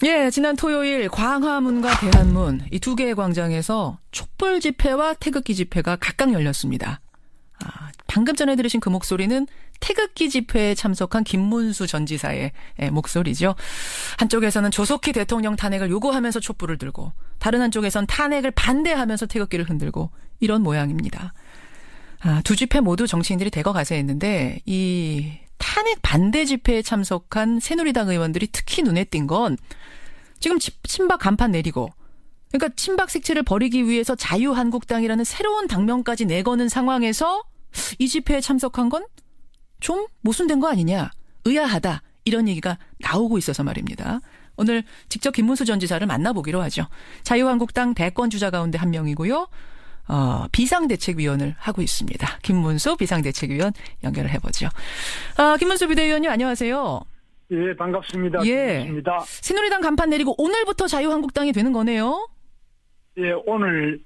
예, 지난 토요일 광화문과 대한문 이 두 개의 광장에서 촛불 집회와 태극기 집회가 각각 열렸습니다. 방금 전에 들으신 그 목소리는 태극기 집회에 참석한 김문수 전 지사의 목소리죠. 한쪽에서는 조속히 대통령 탄핵을 요구하면서 촛불을 들고 다른 한쪽에선 탄핵을 반대하면서 태극기를 흔들고 이런 모양입니다. 두 집회 모두 정치인들이 대거 가세했는데 이 탄핵 반대 집회에 참석한 새누리당 의원들이 특히 눈에 띈 건 지금 친박 간판 내리고 그러니까 친박 색채를 버리기 위해서 자유한국당이라는 새로운 당명까지 내거는 상황에서 이 집회에 참석한 건 좀 모순된 거 아니냐, 의아하다 이런 얘기가 나오고 있어서 말입니다. 오늘 직접 김문수 전 지사를 만나보기로 하죠. 자유한국당 대권 주자 가운데 한 명이고요. 비상대책위원을 하고 있습니다. 김문수 비상대책위원 연결을 해보죠. 김문수 비대위원님 안녕하세요. 예, 반갑습니다. 예. 김문수입니다. 새누리당 간판 내리고 오늘부터 자유한국당이 되는 거네요. 예, 오늘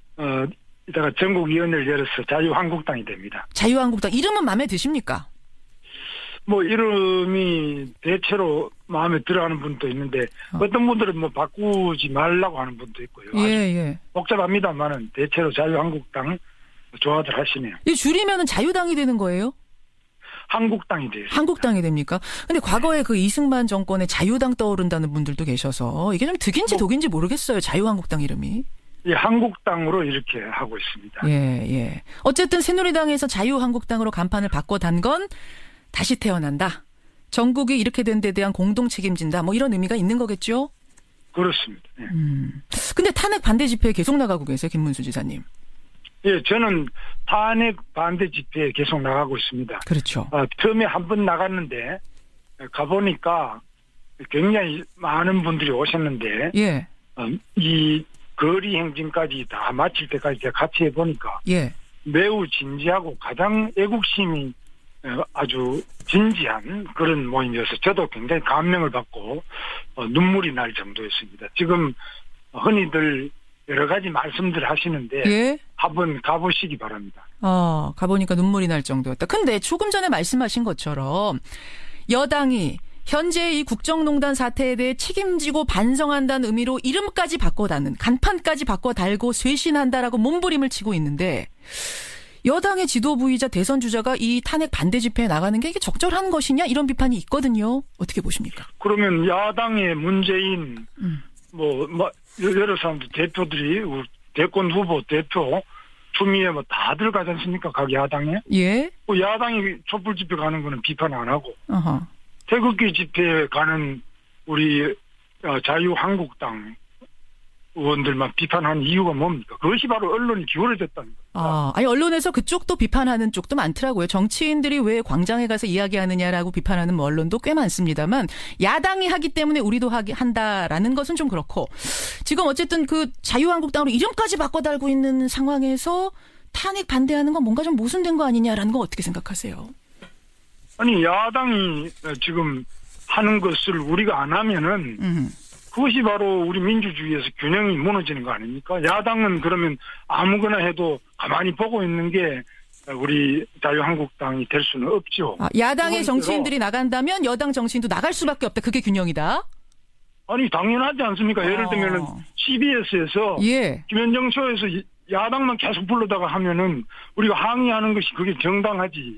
이따가 전국위원회를 열어서 자유한국당이 됩니다. 자유한국당 이름은 마음에 드십니까? 뭐 이름이 대체로 마음에 들어하는 분도 있는데 어떤 분들은 뭐 바꾸지 말라고 하는 분도 있고요. 예. 복잡합니다만은 대체로 자유한국당 좋아들 하시네요. 이 줄이면은 자유당이 되는 거예요? 한국당이 돼요. 한국당이 됩니까? 근데 과거에 그 이승만 정권에 자유당 떠오른다는 분들도 계셔서 이게 좀 득인지 독인지 모르겠어요. 자유한국당 이름이. 예, 한국당으로 이렇게 하고 있습니다. 예. 어쨌든 새누리당에서 자유한국당으로 간판을 바꿔단 건 다시 태어난다. 전국이 이렇게 된 데 대한 공동 책임진다. 뭐 이런 의미가 있는 거겠죠? 그렇습니다. 예. 근데 탄핵 반대 집회에 계속 나가고 계세요, 김문수 지사님. 예, 저는 탄핵 반대 집회에 계속 나가고 있습니다. 그렇죠. 처음에 한 번 나갔는데 가보니까 굉장히 많은 분들이 오셨는데 예. 이 거리 행진까지 다 마칠 때까지 제가 같이 해보니까 예. 매우 진지하고 가장 애국심이 아주 진지한 그런 모임이어서 저도 굉장히 감명을 받고 눈물이 날 정도였습니다. 지금 흔히들 여러 가지 말씀들 하시는데 예? 한번 가보시기 바랍니다. 가보니까 눈물이 날 정도였다. 근데 조금 전에 말씀하신 것처럼 여당이 현재 이 국정농단 사태에 대해 책임지고 반성한다는 의미로 이름까지 바꿔다는 간판까지 바꿔 달고 쇄신한다라고 몸부림을 치고 있는데 여당의 지도부이자 대선 주자가 이 탄핵 반대 집회에 나가는 게 이게 적절한 것이냐 이런 비판이 있거든요. 어떻게 보십니까? 그러면 야당의 문재인 여러 사람들 대표들이 대권 후보 대표 추미애 뭐 다들 가지 않습니까? 각 야당에. 예. 야당이 촛불 집회 가는 거는 비판 안 하고 어허. 태극기 집회에 가는 우리 자유한국당 의원들만 비판하는 이유가 뭡니까? 그것이 바로 언론이 기울어졌다는 겁니다. 아니 언론에서 그쪽도 비판하는 쪽도 많더라고요. 정치인들이 왜 광장에 가서 이야기하느냐라고 비판하는 뭐 언론도 꽤 많습니다만 야당이 하기 때문에 우리도 한다라는 것은 좀 그렇고 지금 어쨌든 그 자유한국당으로 이름까지 바꿔 달고 있는 상황에서 탄핵 반대하는 건 뭔가 좀 모순된 거 아니냐라는 거 어떻게 생각하세요? 아니 야당이 지금 하는 것을 우리가 안 하면은 그것이 바로 우리 민주주의에서 균형이 무너지는 거 아닙니까? 야당은 그러면 아무거나 해도 가만히 보고 있는 게 우리 자유한국당이 될 수는 없죠. 야당의 정치인들이 나간다면 여당 정치인도 나갈 수밖에 없다. 그게 균형이다? 아니 당연하지 않습니까? 예를 들면은 CBS에서 예. 김현정 쇼에서 야당만 계속 불러다가 하면은 우리가 항의하는 것이 그게 정당하지.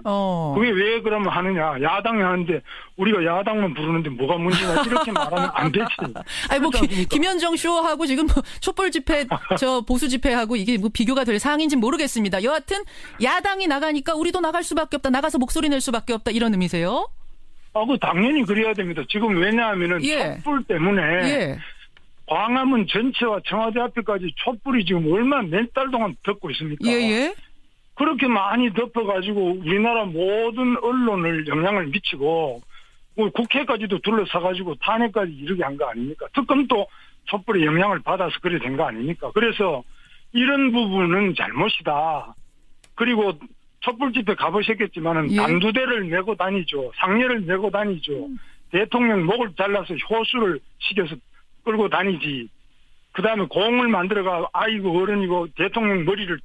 그게 왜 그러면 하느냐. 야당이 하는데 우리가 야당만 부르는데 뭐가 문제냐. 이렇게 말하면 안 되지. 아니, 뭐, 김현정 쇼하고 지금 뭐 촛불 집회, 보수 집회하고 이게 뭐 비교가 될 사항인지는 모르겠습니다. 여하튼 야당이 나가니까 우리도 나갈 수밖에 없다. 나가서 목소리 낼 수밖에 없다. 이런 의미세요? 그 당연히 그래야 됩니다. 지금 왜냐하면은 촛불 때문에 광화문 전체와 청와대 앞에까지 촛불이 지금 얼마나 몇 달 동안 덮고 있습니까? 예. 그렇게 많이 덮어가지고 우리나라 모든 언론을 영향을 미치고 국회까지도 둘러싸가지고 탄핵까지 이르게 한 거 아닙니까? 특검도 촛불의 영향을 받아서 그래 된 거 아닙니까? 그래서 이런 부분은 잘못이다. 그리고 촛불 집회 가보셨겠지만은 단두대를 메고 다니죠. 상례를 메고 다니죠. 대통령 목을 잘라서 효수를 시켜서 끌고 다니지. 그 다음에 공을 만들어가 아이고 어른이고 대통령 머리를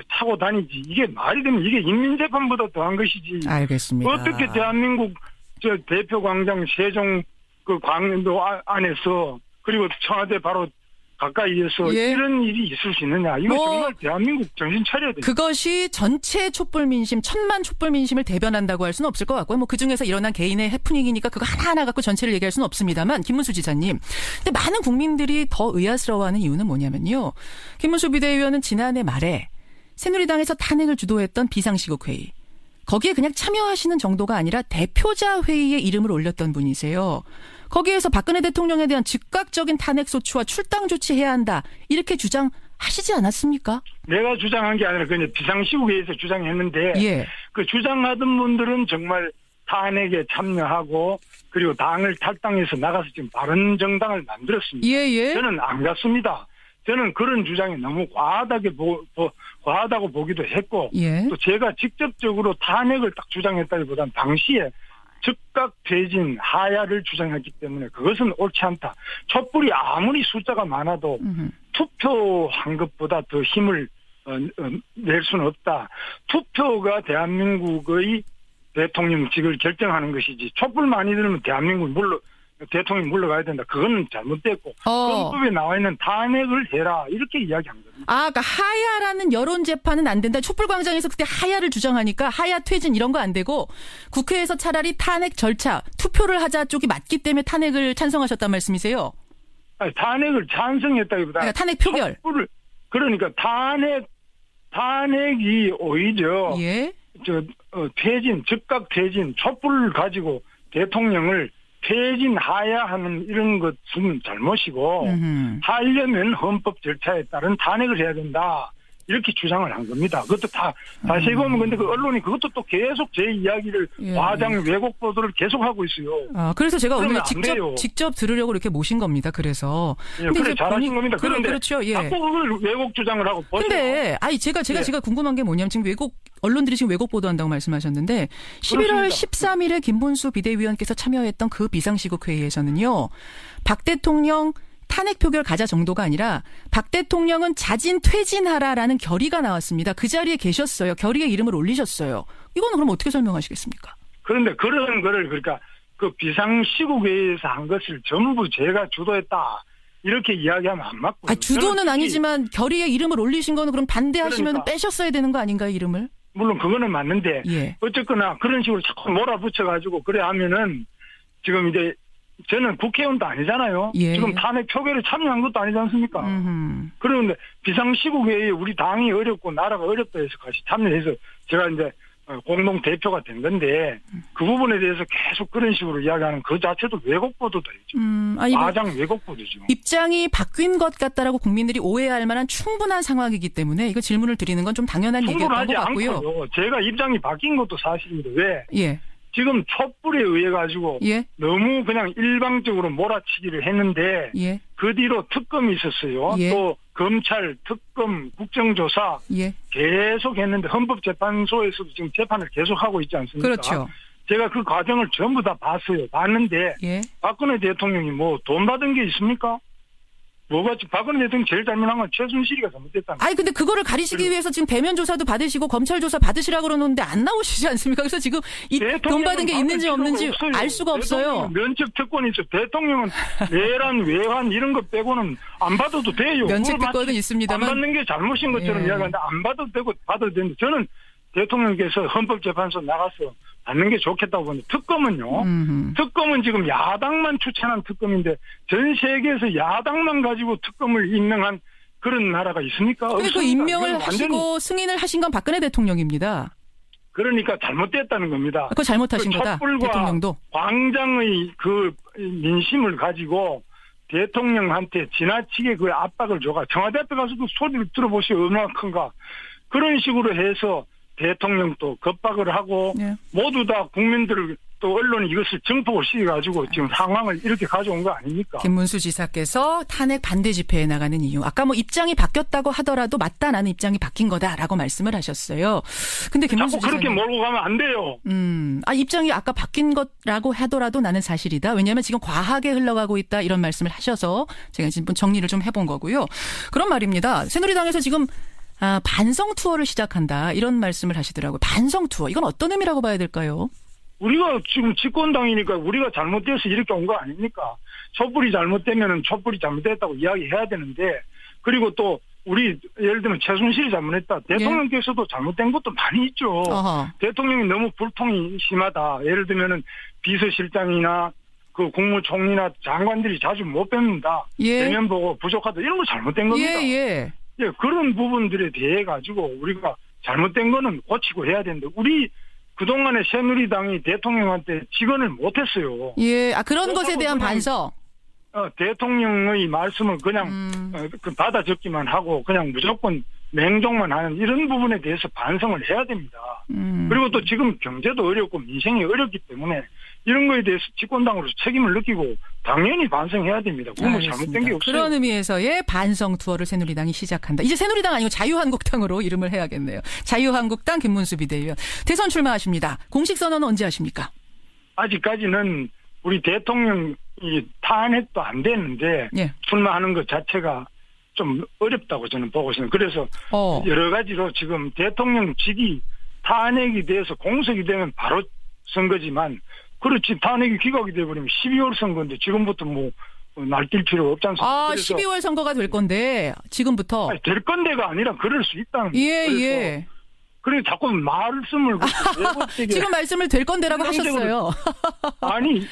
타고 다니지. 이게 말이 되면 이게 인민재판보다 더한 것이지. 알겠습니다. 어떻게 대한민국 대표광장 세종 그 광도 안에서 예. 청와대 바로 가까이에서 예. 이런 일이 있을 수 있느냐. 이거 정말 대한민국 정신 차려야 돼요. 그것이 전체 촛불 민심, 1000만 촛불 민심을 대변한다고 할 수는 없을 것 같고요. 뭐 그중에서 일어난 개인의 해프닝이니까 그거 하나하나 갖고 전체를 얘기할 수는 없습니다만, 김문수 지사님. 근데 많은 국민들이 더 의아스러워하는 이유는 뭐냐면요. 김문수 비대위원은 지난해 말에 새누리당에서 탄핵을 주도했던 비상시국 회의. 거기에 그냥 참여하시는 정도가 아니라 대표자 회의에 이름을 올렸던 분이세요. 거기에서 박근혜 대통령에 대한 즉각적인 탄핵 소추와 출당 조치해야 한다. 이렇게 주장하시지 않았습니까? 내가 주장한 게 아니라 그냥 비상시국회의에서 주장했는데 예. 그 주장하던 분들은 정말 탄핵에 참여하고 그리고 당을 탈당해서 나가서 지금 바른 정당을 만들었습니다. 예. 저는 안 갔습니다. 저는 그런 주장이 너무 과하다고 보기도 했고 예. 또 제가 직접적으로 탄핵을 딱 주장했다기보다는 당시에 즉각 퇴진 하야를 주장했기 때문에 그것은 옳지 않다. 촛불이 아무리 숫자가 많아도 투표한 것보다 더 힘을 낼 수는 없다. 투표가 대한민국의 대통령직을 결정하는 것이지 촛불 많이 들으면 대통령이 물러가야 된다. 그건 잘못됐고 헌법에 나와 있는 탄핵을 해라 이렇게 이야기한 겁니다. 그러니까 하야라는 여론 재판은 안 된다. 촛불광장에서 그때 하야를 주장하니까 하야 퇴진 이런 거 안 되고 국회에서 차라리 탄핵 절차 투표를 하자 쪽이 맞기 때문에 탄핵을 찬성하셨단 말씀이세요? 아니, 탄핵을 찬성했다기보다 그러니까 탄핵 표결. 그러니까 탄핵이 오히려 예. 즉각 퇴진 촛불을 가지고 대통령을 퇴진하야 하는 이런 것은 잘못이고 하려면 헌법 절차에 따른 탄핵을 해야 된다. 이렇게 주장을 한 겁니다. 그것도 다시 보면 근데 그 언론이 그것도 또 계속 제 이야기를 과장 왜곡 보도를 계속하고 있어요. 그래서 제가 오늘 직접 들으려고 이렇게 모신 겁니다. 그래서. 예, 그래 잘하신 겁니다. 그런데 그렇죠. 예. 자꾸 그걸 왜곡 주장을 하고. 근데 제가 궁금한 게 뭐냐면 지금 언론들이 지금 왜곡 보도한다고 말씀하셨는데 11월 13일에 김문수 비대위원께서 참여했던 그 비상시국 회의에서는요. 박 대통령 탄핵 표결 가자 정도가 아니라 박 대통령은 자진 퇴진하라라는 결의가 나왔습니다. 그 자리에 계셨어요. 결의에 이름을 올리셨어요. 이거는 그럼 어떻게 설명하시겠습니까? 그런데 그런 거를 그러니까 그 비상시국회의에서 한 것을 전부 제가 주도했다. 이렇게 이야기하면 안 맞고. 주도는 아니지만 결의에 이름을 올리신 거는 그럼 반대하시면 빼셨어야 되는 거 아닌가요, 이름을? 물론 그거는 맞는데 예. 어쨌거나 그런 식으로 자꾸 몰아붙여가지고 그래 하면은 지금 이제 저는 국회의원도 아니잖아요. 예. 지금 탄핵 표결에 참여한 것도 아니지 않습니까? 그런데 비상시국회의에 우리 당이 어렵고 나라가 어렵다 해서 같이 참여해서 제가 이제 공동 대표가 된 건데 그 부분에 대해서 계속 그런 식으로 이야기하는 그 자체도 왜곡 보도다. 과장 왜곡 보도죠. 입장이 바뀐 것 같다라고 국민들이 오해할 만한 충분한 상황이기 때문에 이거 질문을 드리는 건 좀 당연한 얘기였던 것 같고요. 않고요. 제가 입장이 바뀐 것도 사실인데 왜? 예. 지금 촛불에 의해 가지고 예. 너무 그냥 일방적으로 몰아치기를 했는데 예. 그 뒤로 특검이 있었어요. 예. 또 검찰, 특검, 국정조사 예. 계속 했는데 헌법재판소에서도 지금 재판을 계속하고 있지 않습니까? 그렇죠. 제가 그 과정을 전부 다 봤는데 예. 박근혜 대통령이 뭐 돈 받은 게 있습니까? 박근혜 대통령 제일 잘못한 건 최순실이가 잘못됐다는 거예요. 근데 그거를 가리시기 위해서 지금 대면 조사도 받으시고 검찰 조사 받으시라고 그러는데 안 나오시지 않습니까? 그래서 지금 이 돈 받은 게 있는지 없는지 알 수가 없어요. 면책 특권이 있어. 대통령은 내란, 외환 이런 거 빼고는 안 받아도 돼요. 면책 특권은 있습니다만. 안 받는 게 잘못인 것처럼 이야기하는데 안 받아도 되고 받아도 되는데 저는 대통령께서 헌법재판소 나가서 받는 게 좋겠다고 보는데 특검은 지금 야당만 추천한 특검인데 전 세계에서 야당만 가지고 특검을 임명한 그런 나라가 있습니까? 그 임명을 하시고 승인을 하신 건 박근혜 대통령입니다. 그러니까 잘못됐다는 겁니다. 그거 잘못하신 거다. 대통령도. 광장의 그 민심을 가지고 대통령한테 지나치게 그 압박을 줘가 청와대 앞에 가서도 소리를 들어보시오 얼마나 큰가. 그런 식으로 해서 대통령도 겁박을 하고 모두 다 국민들을 또 언론이 이것을 증폭을 시켜가지고 지금 상황을 이렇게 가져온 거 아닙니까? 김문수 지사께서 탄핵 반대 집회에 나가는 이유. 아까 뭐 입장이 바뀌었다고 하더라도 맞다 나는 입장이 바뀐 거다라고 말씀을 하셨어요. 근데 김문수 자꾸 그렇게 몰고 가면 안 돼요. 입장이 아까 바뀐 거라고 하더라도 나는 사실이다. 왜냐하면 지금 과하게 흘러가고 있다 이런 말씀을 하셔서 제가 지금 정리를 좀 해본 거고요. 그런 말입니다. 새누리당에서 지금 반성 투어를 시작한다. 이런 말씀을 하시더라고요. 반성 투어. 이건 어떤 의미라고 봐야 될까요? 우리가 지금 집권당이니까 우리가 잘못돼서 이렇게 온 거 아닙니까? 촛불이 잘못되면은 촛불이 잘못됐다고 이야기해야 되는데, 그리고 또 우리 예를 들면 최순실이 잘못했다. 대통령께서도 잘못된 것도 많이 있죠. 어허. 대통령이 너무 불통이 심하다. 예를 들면은 비서실장이나 그 국무총리나 장관들이 자주 못 뵙는다. 예. 대면 보고 부족하다. 이런 거 잘못된 겁니다. 예. 예, 그런 부분들에 대해 가지고 우리가 잘못된 거는 고치고 해야 되는데, 우리 그동안에 새누리당이 대통령한테 직언을 못했어요. 예. 아, 그런 것에 대한 반성. 대통령의 말씀을 그냥 받아 적기만 하고 그냥 무조건 맹종만 하는 이런 부분에 대해서 반성을 해야 됩니다. 그리고 또 지금 경제도 어렵고 민생이 어렵기 때문에 이런 거에 대해서 집권당으로서 책임을 느끼고 당연히 반성해야 됩니다. 그건 뭐 잘못된 게 없어요. 그런 의미에서의 반성 투어를 새누리당이 시작한다. 이제 새누리당 아니고 자유한국당으로 이름을 해야겠네요. 자유한국당 김문수 비대위원. 대선 출마하십니다. 공식 선언은 언제 하십니까? 아직까지는 우리 대통령이 탄핵도 안 됐는데 예. 출마하는 것 자체가 좀 어렵다고 저는 보고 있습니다. 그래서 여러 가지로 지금 대통령직이 탄핵이 돼서 공석이 되면 바로 선거지만, 그렇지 탄핵이 기각이 돼버리면 12월 선거인데 지금부터 뭐 날뛸 필요가 없지 않습니까? 아, 12월 선거가 될 건데 지금부터. 아니, 될 건데가 아니라 그럴 수 있다는 거예요. 예. 그래 자꾸 말씀을 지금 말씀을 될 건데라고 하셨어요. 아니.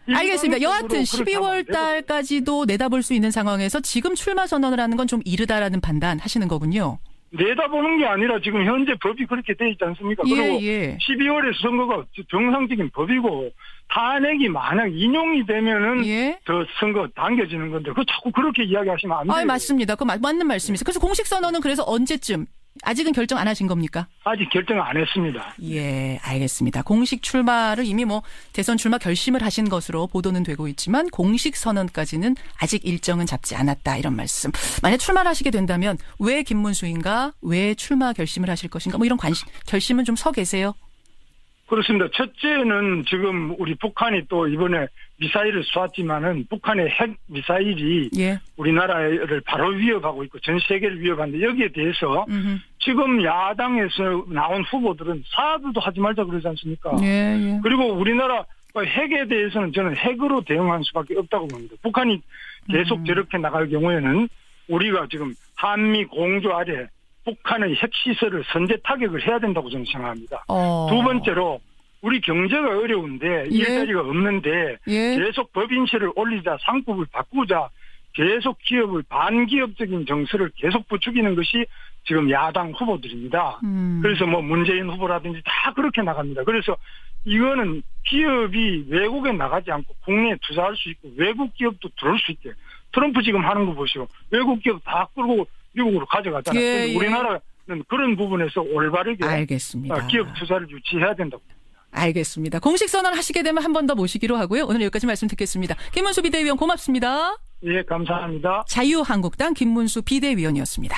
알겠습니다. 여하튼 12월 달까지도 내다볼 수 있는 상황에서 지금 출마 선언을 하는 건 좀 이르다라는 판단 하시는 거군요. 내다보는 게 아니라 지금 현재 법이 그렇게 돼 있지 않습니까? 그리고 12월에 선거가 정상적인 법이고, 탄핵이 만약 인용이 되면은 더 선거 당겨지는 건데, 그거 자꾸 그렇게 이야기하시면 안 돼요. 아, 맞습니다. 그 맞는 말씀이세요. 그래서 공식 선언은 그래서 언제쯤? 아직은 결정 안 하신 겁니까? 아직 결정 안 했습니다. 예, 알겠습니다. 공식 출마를 이미 뭐 대선 출마 결심을 하신 것으로 보도는 되고 있지만 공식 선언까지는 아직 일정은 잡지 않았다, 이런 말씀. 만약 출마를 하시게 된다면 왜 김문수인가? 왜 출마 결심을 하실 것인가? 뭐 이런 결심은 좀 서 계세요? 그렇습니다. 첫째는 지금 우리 북한이 또 이번에 미사일을 쏘았지만은 북한의 핵 미사일이 우리나라를 바로 위협하고 있고 전 세계를 위협하는데, 여기에 대해서 지금 야당에서 나온 후보들은 사드도 하지 말자 그러지 않습니까? 그리고 우리나라 핵에 대해서는 저는 핵으로 대응할 수밖에 없다고 봅니다. 북한이 계속 저렇게 나갈 경우에는 우리가 지금 한미 공조 아래 북한의 핵시설을 선제 타격을 해야 된다고 저는 생각합니다. 두 번째로 우리 경제가 어려운데 일자리가 없는데 계속 법인세를 올리자, 상법을 바꾸자, 계속 기업을 반기업적인 정서를 계속 부추기는 것이 지금 야당 후보들입니다. 그래서 뭐 문재인 후보라든지 다 그렇게 나갑니다. 그래서 이거는 기업이 외국에 나가지 않고 국내에 투자할 수 있고 외국 기업도 들어올 수 있게, 트럼프 지금 하는 거 보시고 외국 기업 다 끌고 미국으로 가져가잖아요. 우리나라는 그런 부분에서 올바르게 알겠습니다. 기업 투자를 유치해야 된다고. 알겠습니다. 공식 선언 하시게 되면 한 번 더 모시기로 하고요. 오늘 여기까지 말씀 듣겠습니다. 김문수 비대위원 고맙습니다. 예, 감사합니다. 자유한국당 김문수 비대위원이었습니다.